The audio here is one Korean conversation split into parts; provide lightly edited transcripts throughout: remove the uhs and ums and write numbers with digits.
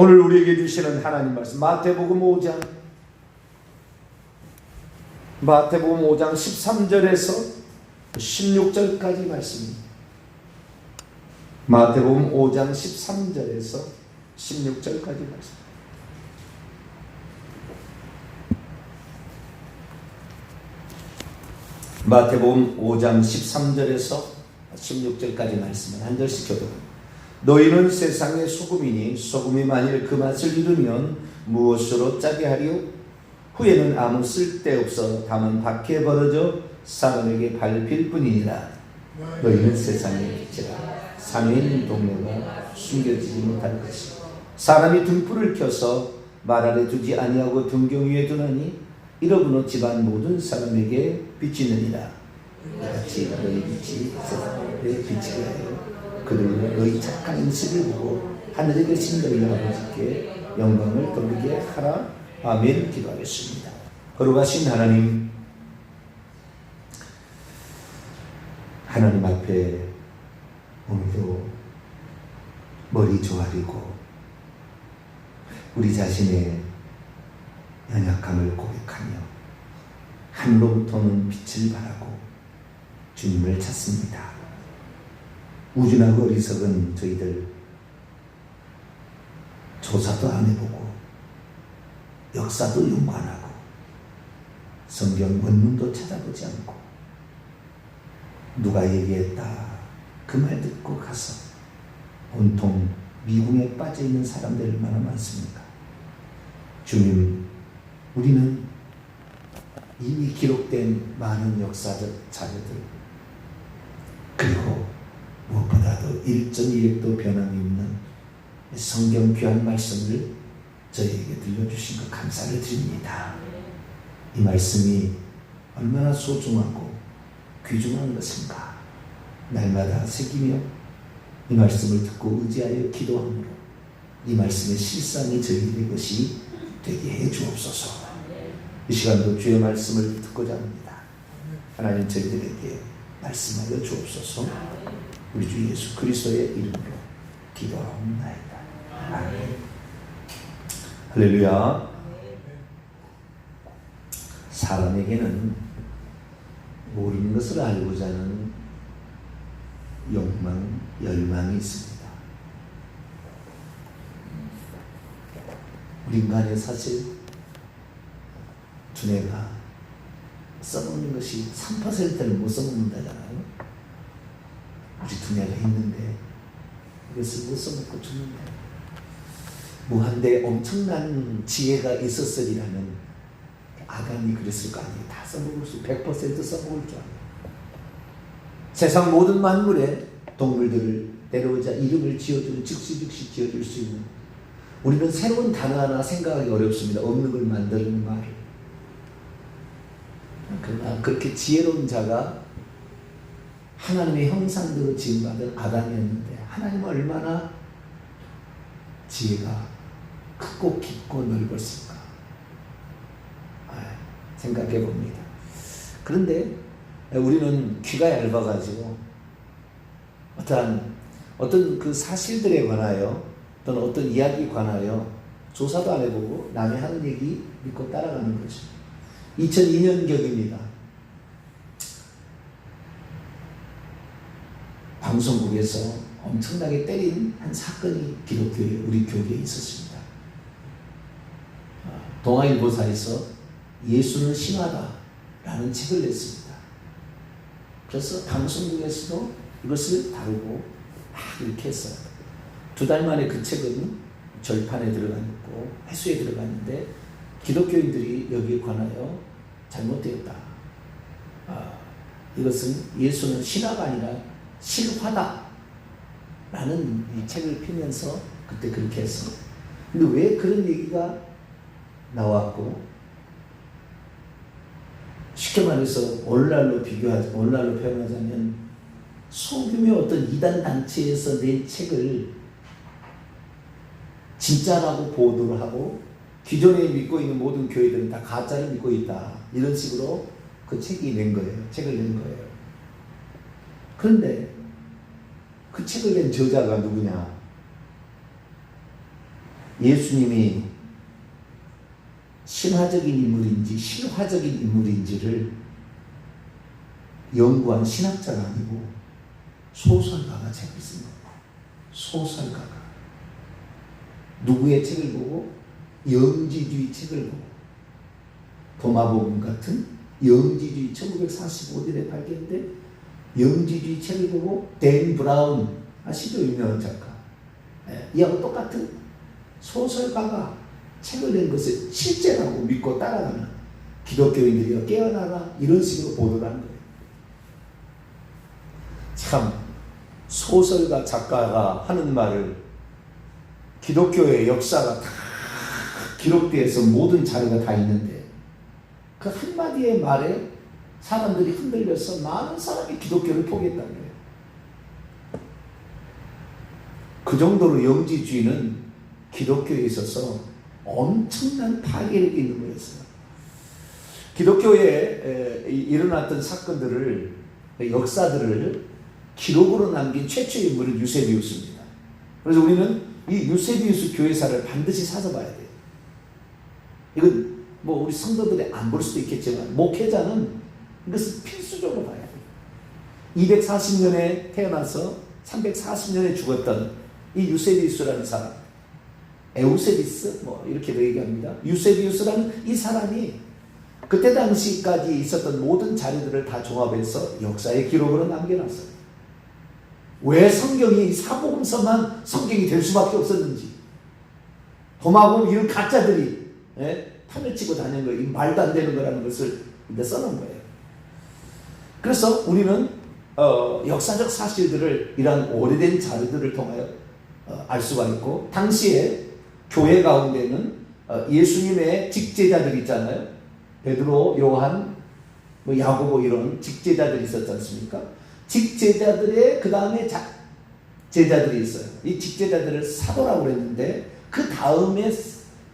오늘 우리에게 주시는 하나님 말씀 마태복음 5장 13절에서 16절까지 말씀입니다. 마태복음 5장 13절에서 16절까지 말씀. 마태복음 5장 13절에서 16절까지 말씀을 한 절씩 교독합니다. 너희는 세상의 소금이니 소금이 만일 그 맛을 잃으면 무엇으로 짜게 하리요? 후에는 아무 쓸데없어 다만 밖에 벌어져 사람에게 밟힐 뿐이니라. 너희는 세상의 빛이라. 산에 있는 동네가 숨겨지지 못할 것이요 사람이 등불을 켜서 말 아래 두지 아니하고 등경 위에 두나니 이러므로 집안 모든 사람에게 비치느니라. 이같이 너희 빛이 세상에 비치게 하여 그들은 너희 착한 인식을 보고 하늘에 계신 너희 아버지께 영광을 돌리게 하라. 아멘. 기도하겠습니다. 거룩하신 하나님 앞에 오늘도 머리 조아리고 우리 자신의 연약함을 고백하며 하늘로부터 오는 빛을 바라고 주님을 찾습니다. 우준하고 어리석은 저희들 조사도 안 해보고 역사도 연관하고 성경 원문도 찾아보지 않고 누가 얘기했다 그 말 듣고 가서 온통 미궁에 빠져있는 사람들 얼마나 많습니까? 주님, 우리는 이미 기록된 많은 역사적 자료들 그리고 무엇보다도 1.1핵도 변함이 없는 성경 귀한 말씀을 저희에게 들려주신 것 감사를 드립니다. 이 말씀이 얼마나 소중하고 귀중한 것인가 날마다 새기며 이 말씀을 듣고 의지하여 기도함으로 이 말씀의 실상이 저희들의 것이 되게 해 주옵소서. 이 시간도 주의 말씀을 듣고자 합니다. 하나님 저희들에게 말씀하여 주옵소서. 우리 주 예수 그리스도의 이름으로 기도하옵나이다. 아멘. 할렐루야. 사람에게는 모르는 것을 알고자 하는 욕망, 열망이 있습니다. 우리 인간의 사실 두뇌가 써먹는 것이 3%를 못 써먹는다잖아요. 우리 두뇌가 있는데 이것을 못 써먹고 죽는데 무한대 엄청난 지혜가 있었으리라면 아담이 그랬을 거 아니에요. 다 써먹을 수 100% 써먹을 줄 알아요. 세상 모든 만물에 동물들을 데려오자 이름을 지어주는 즉시 지어줄 수 있는 우리는 새로운 단어 하나 생각하기 어렵습니다. 없는 걸 만드는 말을. 그러나 그렇게 지혜로운 자가 하나님의 형상대로 지음받은 아담이었는데 하나님은 얼마나 지혜가 크고 깊고 넓었을까 생각해 봅니다. 그런데 우리는 귀가 얇아가지고 어떤 그 사실들에 관하여 또는 어떤 이야기에 관하여 조사도 안 해보고 남이 하는 얘기 믿고 따라가는 거죠. 2002년경입니다. 방송국에서 엄청나게 때린 한 사건이 기독교에 우리 교계에 있었습니다. 동아일보사에서 예수는 신화다라는 책을 냈습니다. 그래서 방송국에서도 이것을 다루고 막 이렇게 했어요. 2달 만에 그 책은 절판에 들어갔고 회수에 들어갔는데 기독교인들이 여기에 관하여 잘못되었다. 이것은 예수는 신화가 아니라 실화다 라는 이 책을 피면서 그때 그렇게 했어. 근데 왜 그런 얘기가 나왔고 쉽게 말해서 오늘날로 표현하자면 소규모 어떤 이단 단체에서 낸 책을 진짜라고 보도를 하고 기존에 믿고 있는 모든 교회들은 다 가짜를 믿고 있다. 이런 식으로 그 책을 낸 거예요. 그런데 그 책을 낸 저자가 누구냐? 예수님이 신화적인 인물인지 실화적인 인물인지를 연구한 신학자가 아니고 소설가가 책을 쓴 겁니다. 소설가가. 누구의 책을 보고? 영지주의 책을 보고. 도마복음 같은 영지주의 1945년에 발견된 영지주의 책을 보고 댄 브라운 아시죠? 유명한 작가. 이하고 똑같은 소설가가 책을 낸 것을 실제라고 믿고 따라가는 기독교인들이 깨어나라 이런 식으로 보도를 하는 거예요. 참 소설가 작가가 하는 말을 기독교의 역사가 다 기록되어서 모든 자료가 다 있는데 그 한마디의 말에 사람들이 흔들려서 많은 사람이 기독교를 포기했다는 거예요. 그 정도로 영지주의는 기독교에 있어서 엄청난 파괴력이 있는 거였어요. 기독교에 일어났던 사건들을, 역사들을 기록으로 남긴 최초의 인물은 유세비우스입니다. 그래서 우리는 이 유세비우스 교회사를 반드시 찾아봐야 돼요. 이건 뭐 우리 성도들이 안 볼 수도 있겠지만 목회자는 이것을 필수적으로 봐야 돼요. 240년에 태어나서 340년에 죽었던 이 유세비우스라는 사람, 에우세비스 뭐 이렇게도 얘기합니다. 유세비우스라는 이 사람이 그때 당시까지 있었던 모든 자료들을 다 종합해서 역사의 기록으로 남겨놨어요. 왜 성경이 사복음서만 성경이 될 수밖에 없었는지, 도마복음 이런 가짜들이 판을 치고 다니는 거예요. 말도 안 되는 거라는 것을 이제 써놓은 거예요. 그래서 우리는 역사적 사실들을 이런 오래된 자료들을 통하여 알 수가 있고, 당시에 교회 가운데는 예수님의 직제자들이 있잖아요. 베드로, 요한, 뭐 야고보 이런 직제자들이 있었지 않습니까? 직제자들의 그 다음에 제자들이 있어요. 이 직제자들을 사도라고 그랬는데 그 다음에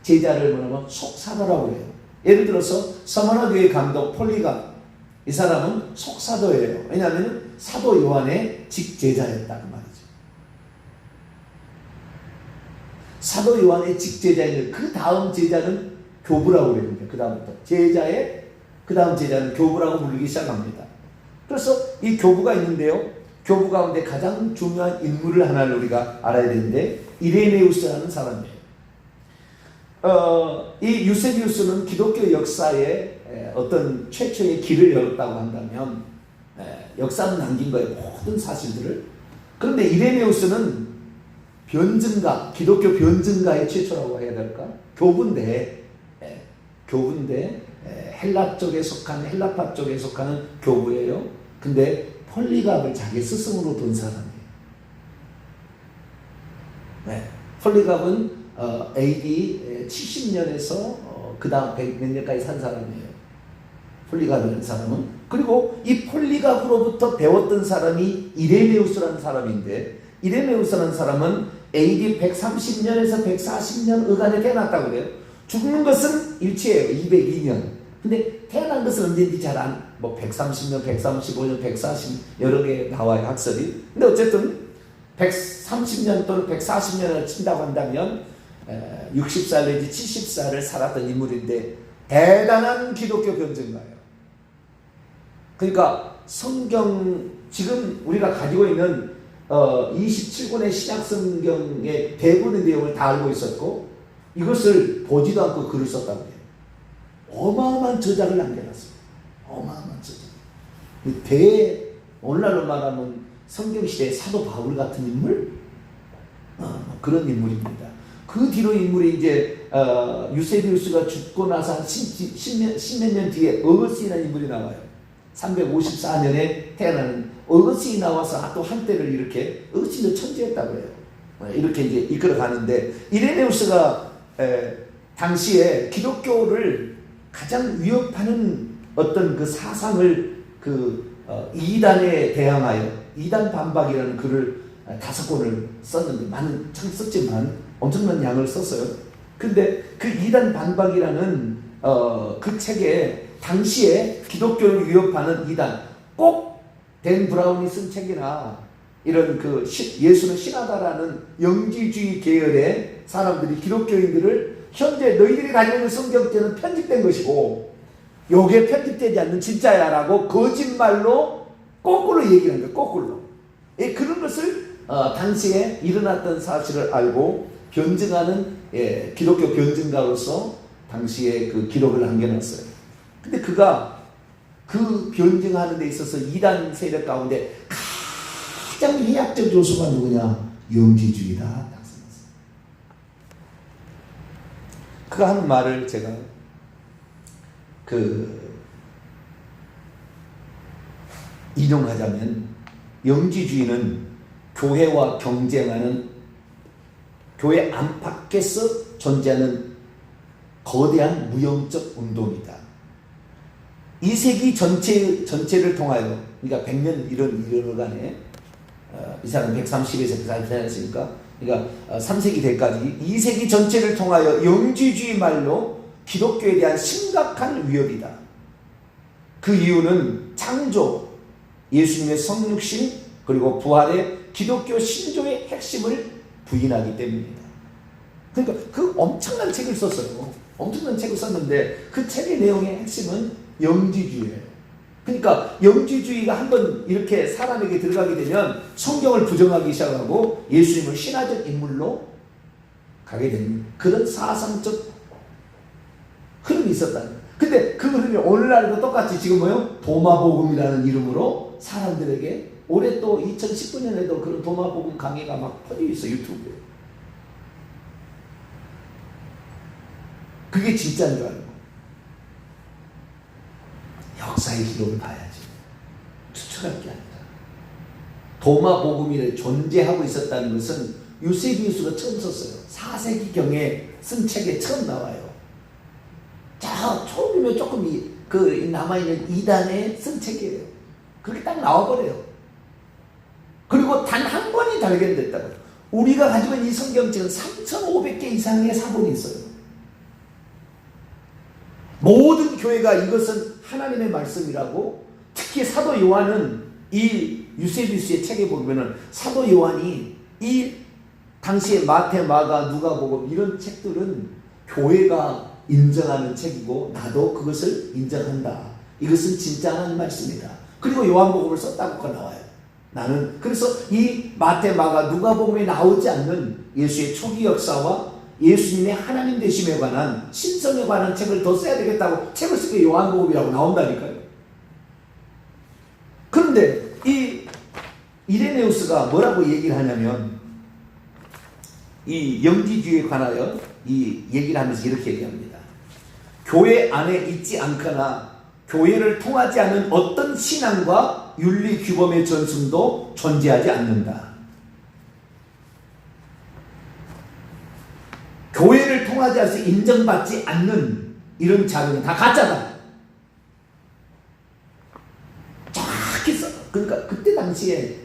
제자를 뭐냐면 속사도라고 해요. 예를 들어서 서머나 교회 감독 폴리갑, 이 사람은 속사도예요. 왜냐하면 사도 요한의 직제자였다 그 말이죠. 사도 요한의 직제자인데 그 다음 제자는 교부라고 그랬는데 그 다음부터 제자의 그 다음 제자는 교부라고 부르기 시작합니다. 그래서 이 교부가 있는데요. 교부 가운데 가장 중요한 인물을 하나를 우리가 알아야 되는데 이레네우스라는 사람이에요. 이 유세비우스는 기독교 역사에 어떤 최초의 길을 열었다고 한다면 역사는 남긴 거예요. 모든 사실들을. 그런데 이레네우스는 변증가, 기독교 변증가의 최초라고 해야 될까? 교부인데 헬라 쪽에 속한, 헬라파 쪽에 속하는 교부예요. 근데 폴리갑을 자기 스승으로 둔 사람이에요. 폴리갑은 AD 70년에서 그 다음 100몇 년까지 산 사람이에요. 폴리갑이라는 사람은. 그리고 이 폴리갑으로부터 배웠던 사람이 이레네우스라는 사람인데, 이레네우스라는 사람은 AD 130년에서 140년 어간에 태어났다고 그래요. 죽는 것은 일치예요. 202년. 근데 태어난 것은 언제인지 잘 뭐 130년, 135년, 140 여러 개 나와요, 학설이. 근데 어쨌든 130년 또는 140년을 친다고 한다면 60살 내지 70살을 살았던 인물인데 대단한 기독교 변증가예요. 그러니까 성경, 지금 우리가 가지고 있는 27권의 신약 성경의 대부분의 내용을 다 알고 있었고 이것을 보지도 않고 글을 썼다고 해요. 어마어마한 저작을 남겨놨어요. 어마어마한 저작. 오늘날로 말하면 성경시대의 사도 바울 같은 인물? 그런 인물입니다. 그 뒤로 인물이 이제 유세비우스가 죽고 나서 한 십몇 년 뒤에 어거스틴이라는 인물이 나와요. 354년에 태어나는 어거스틴이 나와서 또 한때를 이렇게, 어거스틴도 천재였다고 해요. 이렇게 이제 이끌어 가는데, 이레네우스가 당시에 기독교를 가장 위협하는 어떤 그 사상을 이단에 대항하여 이단 반박이라는 글을 5권을 썼는데, 많은 참 썼지만 엄청난 양을 썼어요. 근데 그 이단 반박이라는 그 책에 당시에 기독교를 위협하는 이단, 꼭 댄 브라운이 쓴 책이나 이런 예수는 신하다라는 영지주의 계열의 사람들이 기독교인들을 현재 너희들이 가지고 있는 성경책은 편집된 것이고 요게 편집되지 않는 진짜야라고 거짓말로 거꾸로 얘기하는 거예요. 거꾸로. 그런 것을 당시에 일어났던 사실을 알고 변증하는 기독교 변증가로서 당시에 그 기록을 남겨놨어요. 근데 그가 그 변증하는 데 있어서 이단 세력 가운데 가장 해악적 요소가 누구냐? 영지주의다. 그가 하는 말을 제가 인용하자면 영지주의는 교회와 경쟁하는 교회 안팎에서 존재하는 거대한 무형적 운동이다. 이 세기 전체를 통하여, 그러니까 100년 이런 간에 이 사람 130에서 140년 했으니까, 그러니까 3세기 때까지 이 세기 전체를 통하여 영지주의 말로 기독교에 대한 심각한 위협이다. 그 이유는 창조, 예수님의 성육신, 그리고 부활의 기독교 신조의 핵심을 부인하기 때문이다. 그러니까 그 엄청난 책을 썼어요. 엄청난 책을 썼는데 그 책의 내용의 핵심은 영지주의예요. 그러니까 영지주의가 한번 이렇게 사람에게 들어가게 되면 성경을 부정하기 시작하고 예수님을 신화적 인물로 가게 되는 그런 사상적 흐름이 있었다는 거예요. 근데 그 흐름이 오늘날도 똑같이 지금 뭐요? 도마복음이라는 이름으로 사람들에게 올해 또 2019년에도 그런 도마복음 강의가 막 퍼져 있어 유튜브에. 그게 진짜인 줄 알고 역사의 기록을 봐야지. 추측할 게 아니다. 도마복음이 존재하고 있었다는 것은 유세비우스가 처음 썼어요. 4세기경에 쓴 책에 처음 나와요. 자, 처음이면 조금 남아있는 이단에 쓴 책이에요. 그렇게 딱 나와버려요. 그리고 단 한 권이 발견됐다고. 우리가 가지고 있는 이 성경책은 3,500개 이상의 사본이 있어요. 모든 교회가 이것은 하나님의 말씀이라고, 특히 사도 요한은 이 유세비우스의 책에 보면은 사도 요한이 이 당시에 마태, 마가, 누가복음 이런 책들은 교회가 인정하는 책이고 나도 그것을 인정한다. 이것은 진짜 하나님 말씀이다. 그리고 요한복음을 썼다고 나와요. 나는 그래서 이 마태, 마가, 누가복음에 나오지 않는 예수의 초기 역사와 예수님의 하나님 되심에 관한 신성에 관한 책을 더 써야 되겠다고 책을 쓰게 요한복음이라고 나온다니까요. 그런데 이 이레네우스가 뭐라고 얘기를 하냐면 이 영지주의에 관하여 이 얘기를 하면서 이렇게 얘기합니다. 교회 안에 있지 않거나 교회를 통하지 않는 어떤 신앙과 윤리 규범의 전승도 존재하지 않는다. 교회를 통하지 않아서 인정받지 않는 이런 자료는 다 가짜다. 정확히 써. 그러니까 그때 당시에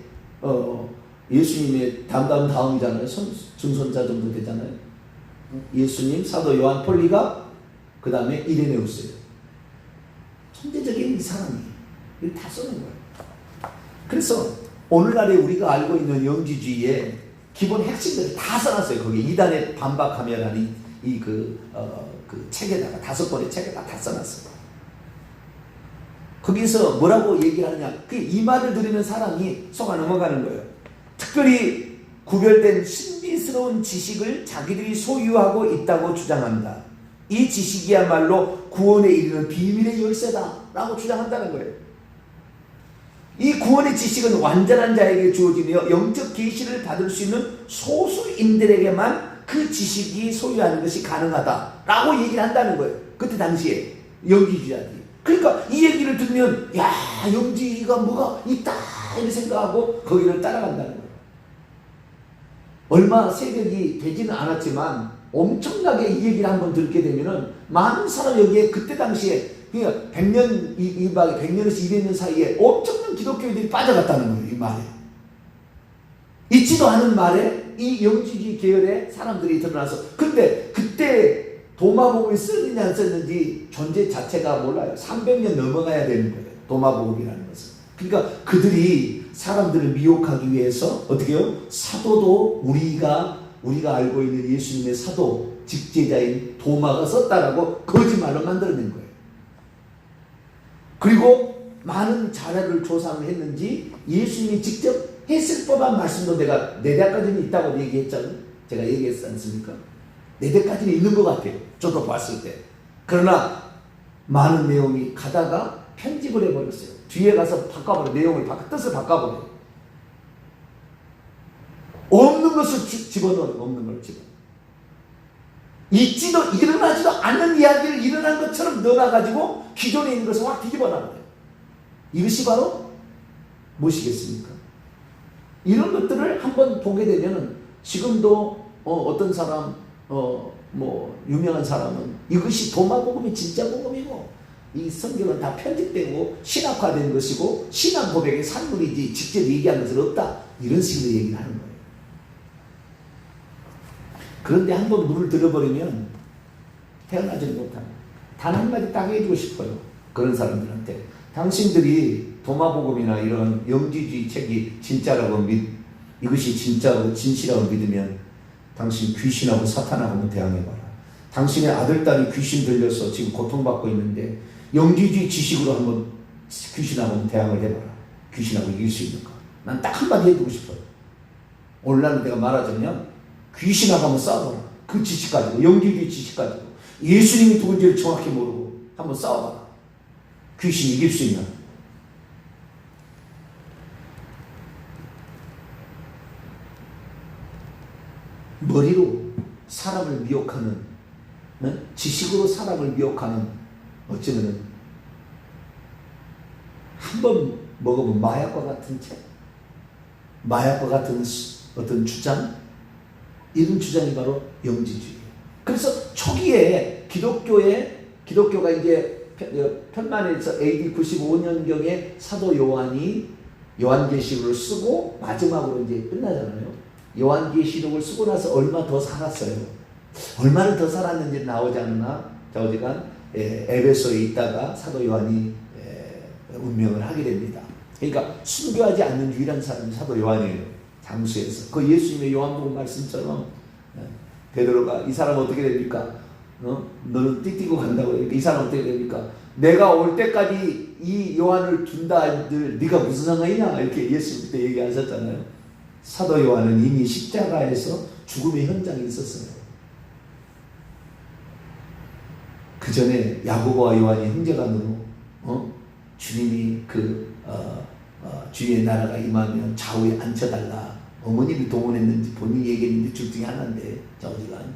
예수님의 다음이잖아요. 증손자 정도 되잖아요. 예수님, 사도 요한, 폴리가 그 다음에 이레네우스예요. 천재적인 이 사람이 이걸 다 써놓은 거예요. 그래서 오늘날에 우리가 알고 있는 영지주의의 기본 핵심들을 다 써놨어요. 거기 이단에 반박하며라는 그 책에다가 5권의 책에다 다 써놨어요. 거기서 뭐라고 얘기를 하느냐? 이 말을 들으면 사람이 속아 넘어가는 거예요. 특별히 구별된 신비스러운 지식을 자기들이 소유하고 있다고 주장한다. 이 지식이야말로 구원에 이르는 비밀의 열쇠다라고 주장한다는 거예요. 이 구원의 지식은 완전한 자에게 주어지며 영적 계시를 받을 수 있는 소수인들에게만 그 지식이 소유하는 것이 가능하다라고 얘기를 한다는 거예요. 그때 당시에 영지주의자들이. 그러니까 이 얘기를 들으면 야, 영지가 뭐가 있다 이렇게 생각하고 거기를 따라간다는 거예요. 얼마 세력이 되지는 않았지만 엄청나게 이 얘기를 한번 듣게 되면은 많은 사람 여기에 그때 당시에 그러니까 100년 100년에서 200년 사이에 엄청난 기독교인들이 빠져갔다는 거예요. 이 말에. 있지도 않은 말에 이 영지주의 계열의 사람들이 드러나서 근데 그때 도마복음이 쓰느냐 안 썼는지 존재 자체가 몰라요. 300년 넘어가야 되는 거예요. 도마복음이라는 것은. 그러니까 그들이 사람들을 미혹하기 위해서 어떻게 해요? 사도도 우리가 우리가 알고 있는 예수님의 사도 직제자인 도마가 썼다라고 거짓말로 만들어낸 거예요. 그리고 많은 자료를 조사를 했는지 예수님이 직접 했을 법한 말씀도 내가 4대까지는 있다고 얘기했잖아요. 제가 얘기했지 않습니까? 4대까지는 있는 것 같아요. 저도 봤을 때. 그러나 많은 내용이 가다가 편집을 해버렸어요. 뒤에 가서 바꿔버려. 내용을 뜻을 바꿔버려요. 없는 것을 집어넣어요. 없는 걸 집어넣어요. 있지도 일어나지도 않는 이야기를 일어난 것처럼 넣어놔가지고 기존에 있는 것을 확 뒤집어 놔버려요. 이것이 바로 무엇이겠습니까? 이런 것들을 한번 보게 되면은 지금도 어떤 사람 유명한 사람은 이것이 도마복음이 진짜 복음이고 이 성경은 다 편집되고 신학화된 것이고 신학 고백의 산물이지 직접 얘기한 것은 없다. 이런 식으로 얘기를 하는 거예요. 그런데 한번 물을 들어버리면 헤어나지를 못합니다. 단 한마디 딱 해주고 싶어요. 그런 사람들한테. 당신들이 도마복음이나 이런 영지주의 책이 진짜라고 이것이 진짜고 진실이라고 믿으면 당신 귀신하고 사탄하고 대항해봐라. 당신의 아들, 딸이 귀신 들려서 지금 고통받고 있는데 영지주의 지식으로 한번 귀신하고 대항을 해봐라. 귀신하고 이길 수 있는가? 난 딱 한마디 해주고 싶어요. 오늘날 내가 말하자면 귀신하고 한번 싸워봐라. 그 지식 가지고, 영지주의 지식 가지고, 예수님이 누군지를 정확히 모르고 한번 싸워봐라. 귀신 이길 수 있나? 머리로 사람을 미혹하는, 지식으로 사람을 미혹하는, 어쩌면은 한번 먹어본 마약과 같은 책, 마약과 같은 어떤 주장, 이런 주장이 바로 영지주의예요. 그래서 초기에 기독교가 이제 편만해서 AD 95년경에 사도 요한이 요한계시록을 쓰고 마지막으로 이제 끝나잖아요. 요한계시록을 쓰고 나서 얼마 더 살았어요. 얼마나 더 살았는지 나오지 않으나 어지간 에베소에 있다가 사도 요한이 운명을 하게 됩니다. 그러니까 순교하지 않는 유일한 사람이 사도 요한이에요. 장수에서. 그 예수님의 요한복음 말씀처럼 베드로가 이 사람 어떻게 됩니까? 너는 띠띠고 간다고 하니까 이 사람 어떻게 됩니까? 내가 올 때까지 이 요한을 둔다 한들 네가 무슨 상관이냐? 이렇게 예수님 그때 얘기하셨잖아요. 사도 요한은 이미 십자가에서 죽음의 현장에 있었어요. 그 전에 야고보와 요한이 형제간으로 주님이 주의 나라가 임하면 좌우에 앉혀달라. 어머님이 동원했는지 본인이 얘기했는데 둘 중에 하나인데 어지간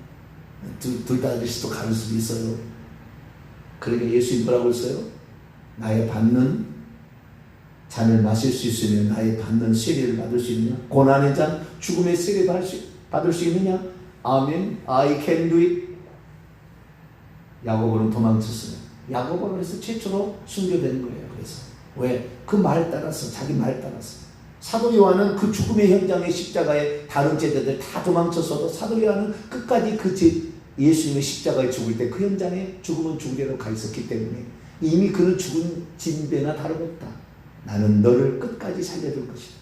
둘 다 그리스도 가를 수도 있어요. 그러니까 예수님 뭐라고 했어요? 나의 받는 잔을 마실 수 있으면 나의 받는 세례를 받을 수 있느냐? 고난의 잔, 죽음의 세례도 받을 수 있느냐? 아멘. I can do it. 야고보는 도망쳤어요. 야고보는 그래서 최초로 순교된 거예요. 그래서 왜? 그 말 따라서, 자기 말 따라서. 사도 요한은 그 죽음의 현장의 십자가에 다른 제자들 다 도망쳤어도 사도 요한은 끝까지 예수님의 십자가에 죽을 때 그 현장에 죽으면 죽으리라고 가 있었기 때문에 이미 그는 죽은 진배나 다름없다. 나는 너를 끝까지 살려줄 것이다.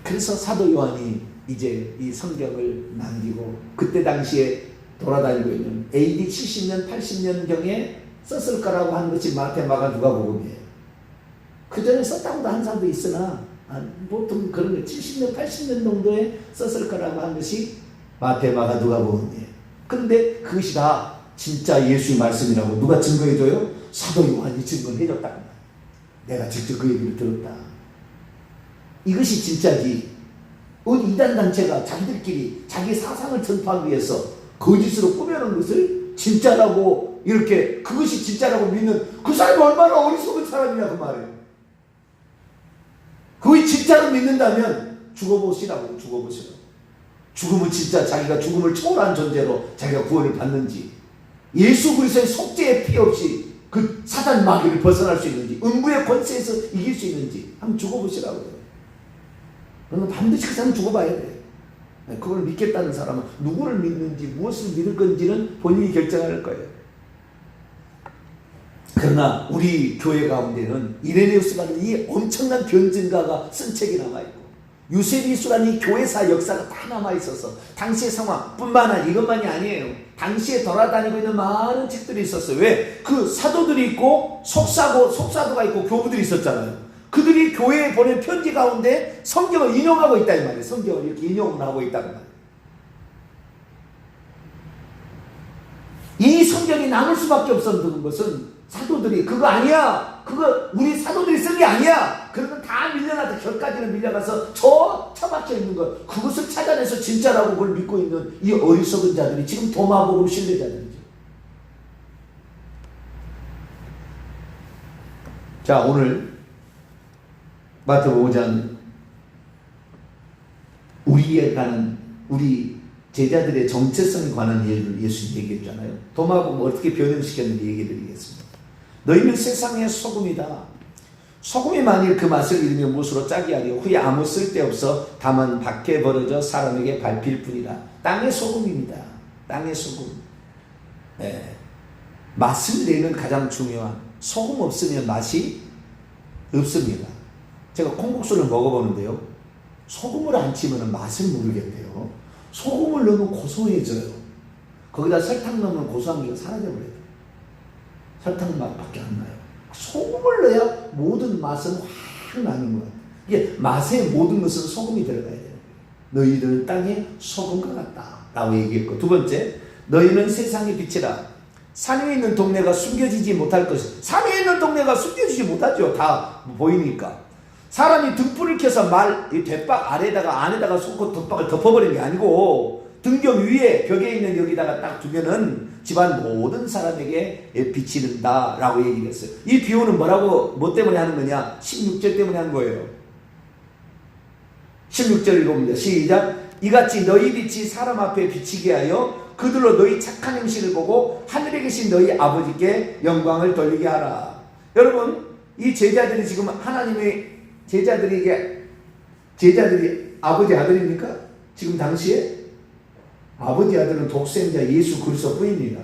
그래서 사도 요한이 이제 이 성경을 남기고 그때 당시에 돌아다니고 있는 AD 70년, 80년경에 썼을 거라고 하는 것이 마태, 마가, 누가복음이에요. 그 전에 썼다고도 한 사람도 있으나 보통 그런 거 70년, 80년 정도에 썼을 거라고 하는 것이 마태, 마가, 누가복음이에요. 그런데 그것이 다 진짜 예수의 말씀이라고 누가 증거해줘요? 사도 요한이 증거해줬다. 내가 직접 그 얘기를 들었다. 이것이 진짜지. 이단 단체가 자기들끼리 자기 사상을 전파하기 위해서 거짓으로 꾸며놓은 것을 진짜라고 이렇게 그것이 진짜라고 믿는 그 사람이 얼마나 어리석은 사람이냐 그 말이에요. 그것이 진짜로 믿는다면 죽어보시라고. 죽음은 진짜 자기가 죽음을 초월한 존재로 자기가 구원을 받는지 예수 그리스도의 속죄의 피 없이 그 사단 마귀를 벗어날 수 있는지 음부의 권세에서 이길 수 있는지 한번 죽어보시라고 해요. 그러면 반드시 그 사람 죽어봐야 돼. 그걸 믿겠다는 사람은 누구를 믿는지 무엇을 믿을 건지는 본인이 결정할 거예요. 그러나 우리 교회 가운데는 이레네우스라는 이 엄청난 변증가가 쓴 책이 남아있고 유세비수라는 이 교회사 역사가 다 남아있어서 당시의 상황뿐만 아니라 이것만이 아니에요. 당시에 돌아다니고 있는 많은 책들이 있었어요. 왜? 그 사도들이 있고 속사도가 있고 교부들이 있었잖아요. 그들이 교회에 보낸 편지 가운데 성경을 인용하고 있다 이 말이에요. 성경을 이렇게 인용을 하고 있다고 말이에요. 이 성경이 남을 수밖에 없었던 것은 사도들이 그거 아니야, 그거 우리 사도들이 쓴 게 아니야, 그러면 다 밀려나서 결까지는 밀려가서 저 처박혀 있는 것 그것을 찾아내서 진짜라고 그걸 믿고 있는 이 어리석은 자들이 지금 도마복음 신뢰자들이죠. 자, 오늘 마태복음 5장 우리에 관한 우리 제자들의 정체성에 관한 얘기를 예수님이 얘기했잖아요. 도마복음 어떻게 변형시켰는지 얘기 드리겠습니다. 너희는 세상의 소금이다. 소금이 만일 그 맛을 잃으면 무엇으로 짜게 하리요. 후에 아무 쓸데없어 다만 밖에 벌어져 사람에게 밟힐 뿐이라. 땅의 소금입니다. 땅의 소금. 네. 맛을 내는 가장 중요한, 소금 없으면 맛이 없습니다. 제가 콩국수를 먹어보는데요, 소금을 안 치면 맛을 모르겠대요. 소금을 넣으면 고소해져요. 거기다 설탕 넣으면 고소한 게 사라져버려요. 설탕 맛밖에 안 나요. 소금을 넣어야 모든 맛은 확 나는 거예요. 이게 맛의 모든 것은 소금이 들어가야 돼요. 너희들은 땅에 소금과 같다 라고 얘기했고, 두 번째, 너희는 세상의 빛이라. 산에 있는 동네가 숨겨지지 못할 것이. 산에 있는 동네가 숨겨지지 못하죠. 다 보이니까. 사람이 등불을 켜서 이 대박 안에다가 쏟고 덮박을 덮어버리는 게 아니고 등경 위에 벽에 있는 여기다가 딱 두면은 집안 모든 사람에게 비치는다 라고 얘기를 했어요. 이 비유는 뭐 때문에 하는 거냐? 16절 때문에 하는 거예요. 16절 읽어봅니다. 시작. 이같이 너희 빛이 사람 앞에 비치게 하여 그들로 너희 착한 행실을 보고 하늘에 계신 너희 아버지께 영광을 돌리게 하라. 여러분, 이 제자들이 지금 하나님의 제자들이 아버지 아들입니까? 지금 당시에? 아버지 아들은 독생자 예수 그리스도 뿐입니다.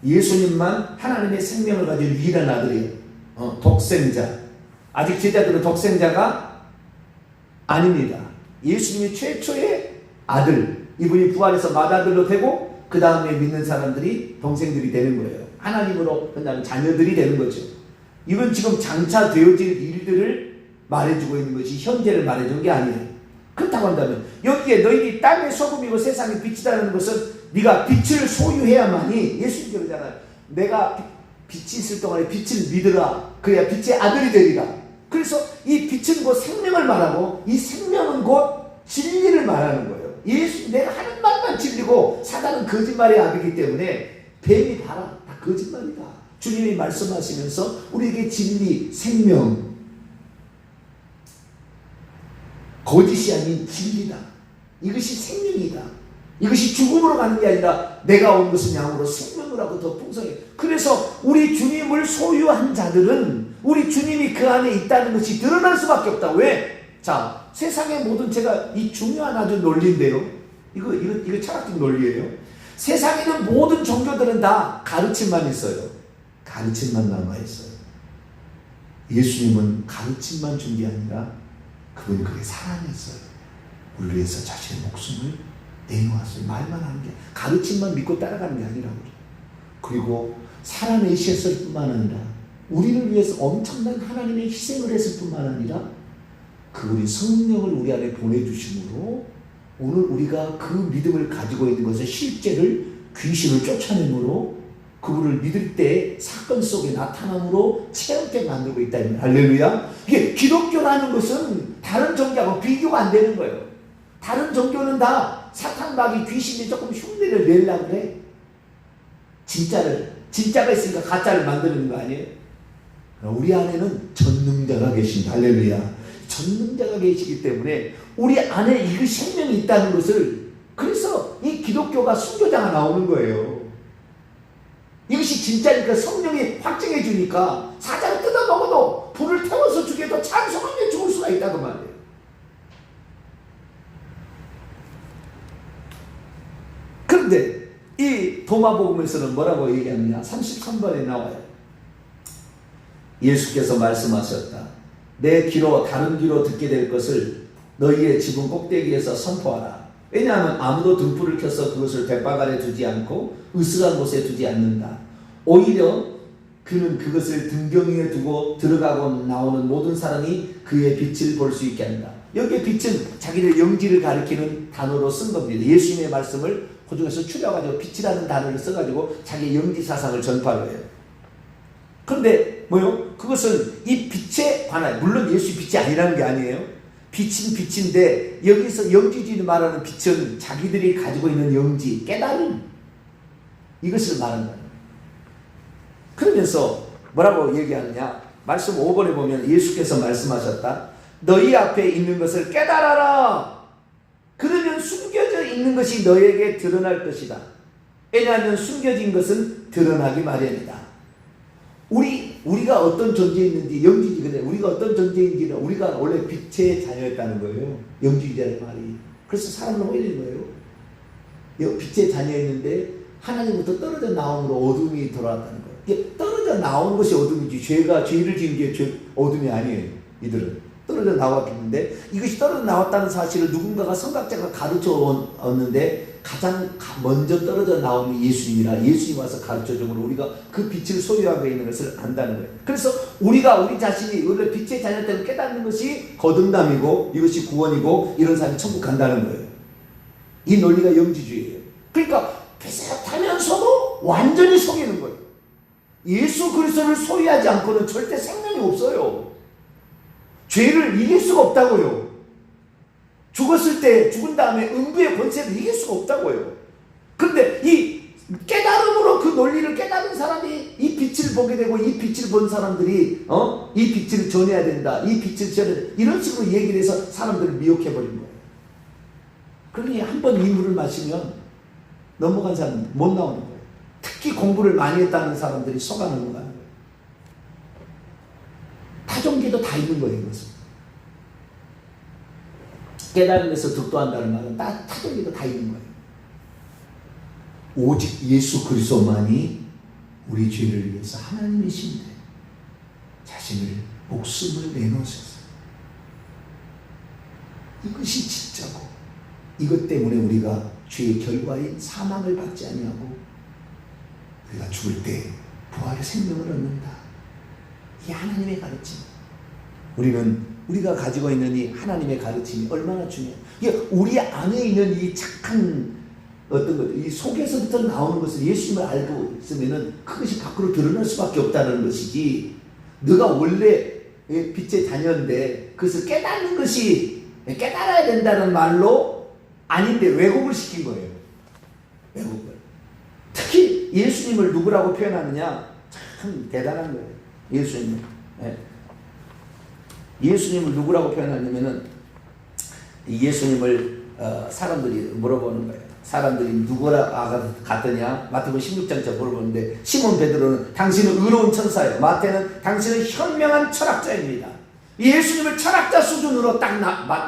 예수님만 하나님의 생명을 가진 유일한 아들이에요. 독생자. 아직 제자들은 독생자가 아닙니다. 예수님이 최초의 아들, 이분이 부활해서 맏아들로 되고 그 다음에 믿는 사람들이 동생들이 되는 거예요. 하나님으로 끝나는 자녀들이 되는 거죠. 이건 지금 장차 되어질 일들을 말해주고 있는 것이 현재를 말해주는 게 아니에요. 그렇다고 한다면 여기에 너희들이 땅의 소금이고 세상의 빛이라는 것은 네가 빛을 소유해야만이, 예수님 그러잖아요. 내가 빛이 있을 동안에 빛을 믿으라. 그래야 빛의 아들이 되리라. 그래서 이 빛은 곧 생명을 말하고 이 생명은 곧 진리를 말하는 거예요. 내가 하는 말만 진리고 사단은 거짓말의 아비이기 때문에 뱀이 봐라 다 거짓말이다. 주님이 말씀하시면서 우리에게 진리, 생명, 거짓이 아닌 진리다. 이것이 생명이다. 이것이 죽음으로 가는 게 아니라 내가 온 것은 양으로 생명을 하고 더 풍성해. 그래서 우리 주님을 소유한 자들은 우리 주님이 그 안에 있다는 것이 드러날 수밖에 없다. 왜? 자, 세상의 모든, 제가 이 중요한 아주 논리인데요. 이거 철학적 논리예요. 세상에 있는 모든 종교들은 다 가르침만 있어요. 가르침만 남아있어요. 예수님은 가르침만 준 게 아니라 그분이 그렇게 사랑했어요. 우리 위해서 자신의 목숨을 내놓았어요. 말만 하는 게, 가르침만 믿고 따라가는 게 아니라고. 그리고 살아내셨을 뿐만 아니라 우리를 위해서 엄청난 하나님의 희생을 했을 뿐만 아니라 그분이 성령을 우리 안에 보내주심으로 오늘 우리가 그 믿음을 가지고 있는 것의 실제를 귀신을 쫓아내므로 그분을 믿을 때 사건 속에 나타남으로 체험되게 만들고 있다. 할렐루야. 이게 기독교라는 것은 다른 종교하고 비교가 안 되는 거예요. 다른 종교는 다 사탄마귀 귀신이 조금 흉내를 내려고 그래. 진짜가 있으니까 가짜를 만드는 거 아니에요? 우리 안에는 전능자가 계신다. 할렐루야. 전능자가 계시기 때문에 우리 안에 이 생명이 있다는 것을, 그래서 이 기독교가 순교자가 나오는 거예요. 이것이 진짜니까 성령이 확증해 주니까 사자를 뜯어 먹어도 불을 태워서 죽여도 찬송하며 죽을 수가 있다고 말이에요. 그런데 이 도마복음에서는 뭐라고 얘기하느냐? 33번에 나와요. 예수께서 말씀하셨다. 내 귀로 다른 귀로 듣게 될 것을 너희의 지붕 꼭대기에서 선포하라. 왜냐하면 아무도 등불을 켜서 그것을 갯박 아래 두지 않고 으스한 곳에 두지 않는다. 오히려 그는 그것을 등경 위에 두고 들어가고 나오는 모든 사람이 그의 빛을 볼 수 있게 한다. 여기에 빛은 자기의 영지를 가리키는 단어로 쓴 겁니다. 예수님의 말씀을 그 중에서 추려가지고 빛이라는 단어를 써가지고 자기의 영지 사상을 전파를 해요. 그런데 뭐요? 그것은 이 빛에 관하여, 물론 예수 빛이 아니라는 게 아니에요. 빛은 빛인데 여기서 영지주의 말하는 빛은 자기들이 가지고 있는 영지, 깨달음, 이것을 말하는 거예요. 그러면서 뭐라고 얘기하느냐? 말씀 5번에 보면 예수께서 말씀하셨다. 너희 앞에 있는 것을 깨달아라. 그러면 숨겨져 있는 것이 너에게 드러날 것이다. 왜냐하면 숨겨진 것은 드러나기 마련이다. 우리가 어떤 존재에 있는지, 영지지, 근데 우리가 어떤 존재인지는 우리가 원래 빛의 자녀였다는 거예요. 영지주의자의 말이. 그래서 사람은 오해된 거예요. 빛의 자녀였는데 하나님부터 떨어져 나옴으로 어둠이 돌아왔다는 거예요. 이게 떨어져 나온 것이 어둠이지, 죄를 지은 게 어둠이 아니에요. 이들은 떨어져 나왔겠는데, 이것이 떨어져 나왔다는 사실을 누군가가 성각자가 가르쳐 왔는데 가장 먼저 떨어져 나온 예수님이라 예수님 와서 가르쳐줌으로 우리가 그 빛을 소유하고 있는 것을 안다는 거예요. 그래서 우리가 우리 자신이 원래 빛의 자녀 때문에 깨닫는 것이 거듭남이고 이것이 구원이고 이런 사람이 천국 간다는 거예요. 이 논리가 영지주의예요. 그러니까 비슷하면서도 완전히 속이는 거예요. 예수 그리스도를 소유하지 않고는 절대 생명이 없어요. 죄를 이길 수가 없다고요. 죽었을 때, 죽은 다음에 음부의 권세를 이길 수가 없다고요. 그런데 이 깨달음으로 그 논리를 깨달은 사람이 이 빛을 보게 되고, 이 빛을 본 사람들이 이 빛을 전해야 된다, 이 빛을 전해야 된다, 이런 식으로 얘기를 해서 사람들을 미혹해버린 거예요. 그러니 한번 이 물을 마시면 넘어간 사람은 못 나오는 거예요. 특히 공부를 많이 했다는 사람들이 속아는 거예요. 타종기도 다 있는 거예요. 이것은 깨달음에서 득도한다는 말은 타종기도 다 있는 거예요. 오직 예수 그리스도만이 우리 죄를 위해서 하나님이신데 자신을 목숨을 내놓으셨어요. 이것이 진짜고, 이것 때문에 우리가 죄의 결과인 사망을 받지 아니하고 우리가 죽을 때 부활의 생명을 얻는다. 이 하나님의 가르침. 우리가 가지고 있는 이 하나님의 가르침이 얼마나 중요해요. 이게 우리 안에 있는 이 착한 어떤 것, 이 속에서부터 나오는 것을 예수님을 알고 있으면은 그것이 밖으로 드러날 수밖에 없다는 것이지, 너가 원래 빛의 자녀인데 그것을 깨닫는 것이, 깨달아야 된다는 말로 아닌데 왜곡을 시킨 거예요. 왜곡을. 특히 예수님을 누구라고 표현하느냐, 참 대단한 거예요. 예수님을. 예수님을 누구라고 표현하냐면은, 예수님을 사람들이 물어보는 거예요. 사람들이 누구라 갔더냐? 마태복음 16장처럼 물어보는데, 시몬 베드로는 당신은 의로운 천사예요. 마태는 당신은 현명한 철학자입니다. 예수님을 철학자 수준으로 딱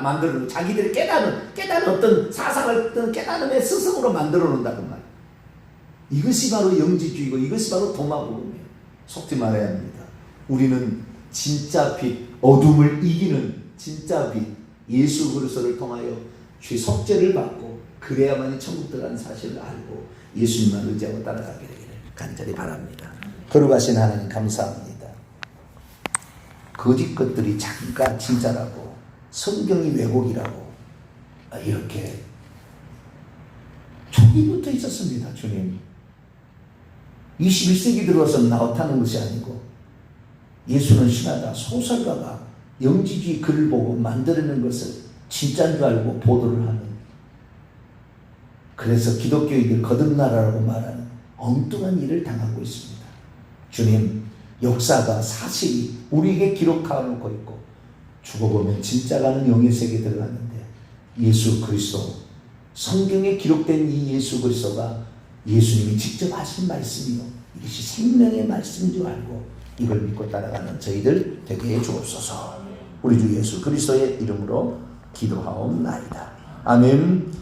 만들어놓은, 자기들이 깨닫는 어떤 사상을, 어떤 깨달음의 스승으로 만들어 놓는다는 말. 이것이 바로 영지주의고, 이것이 바로 도마복음이에요. 속지 말아야 합니다. 우리는 진짜 빛, 어둠을 이기는 진짜 빛, 예수 그리스도를 통하여 죄 속죄를 받고 그래야만이 천국 들어가는 사실을 알고 예수님만 의지하고 따라가게 되기를 간절히 바랍니다. 거룩하신 하나님 감사합니다. 거짓 것들이 자기가 진짜라고, 성경이 왜곡이라고 이렇게 초기부터 있었습니다. 주님, 21세기 들어와서 나타나는 것이 아니고, 예수는 신하다, 소설가가 영지주의 글을 보고 만들어낸 것을 진짜인 줄 알고 보도를 하는, 그래서 기독교인들 거듭나라라고 말하는 엉뚱한 일을 당하고 있습니다. 주님, 역사가 사실이 우리에게 기록하고 있고, 죽어보면 진짜라는 영의 세계에 들어갔는데, 예수 그리스도, 성경에 기록된 이 예수 그리스도가 예수님이 직접 하신 말씀이요, 이것이 생명의 말씀인 줄 알고 이걸 믿고 따라가는 저희들 되게 해 주옵소서. 우리 주 예수 그리스도의 이름으로 기도하옵나이다. 아멘.